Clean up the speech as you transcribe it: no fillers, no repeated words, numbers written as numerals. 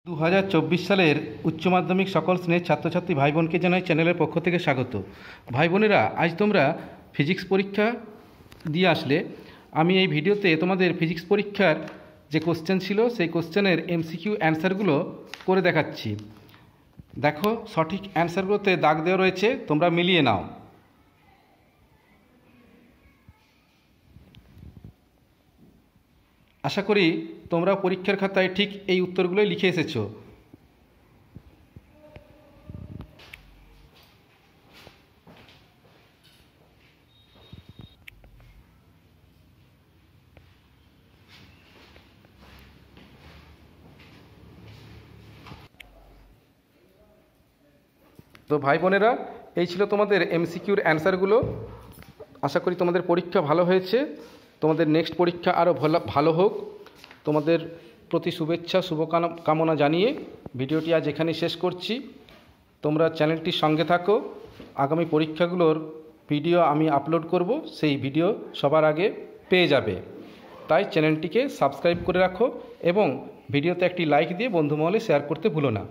2024 সালের উচ্চ মাধ্যমিক সকল শ্রেণীর ছাত্রছাত্রী ভাই বোনকে জানাই চ্যানেলের পক্ষ থেকে স্বাগত। ভাই বোনেরা, আজ তোমরা ফিজিক্স পরীক্ষা দিয়ে আসলে। আমি এই ভিডিওতে তোমাদের ফিজিক্স পরীক্ষার যে কোশ্চেন ছিল সেই কোশ্চেনের এমসিকিউ অ্যান্সারগুলো করে দেখাচ্ছি। দেখো, সঠিক অ্যান্সারগুলোতে দাগ দেওয়া রয়েছে, তোমরা মিলিয়ে নাও। আশা করি তোমরা পরীক্ষার খাতায় ঠিক এই উত্তরগুলোই লিখে এসেছো। তো ভাই বোনেরা, এই ছিল তোমাদের এমসিকিউর অ্যান্সারগুলো। আশা করি তোমাদের পরীক্ষা ভালো হয়েছে, তোমাদের নেক্সট পরীক্ষা আরও ভালো হোক। তোমাদের প্রতি শুভেচ্ছা শুভকামনা জানিয়ে ভিডিওটি আজ এখানেই শেষ করছি। তোমরা চ্যানেলটির সঙ্গে থাকো, আগামী পরীক্ষাগুলোর ভিডিও আমি আপলোড করব, সেই ভিডিও সবার আগে পেয়ে যাবে। তাই চ্যানেলটিকে সাবস্ক্রাইব করে রাখো এবং ভিডিওতে একটি লাইক দিয়ে বন্ধুমহলে শেয়ার করতে ভুলো না।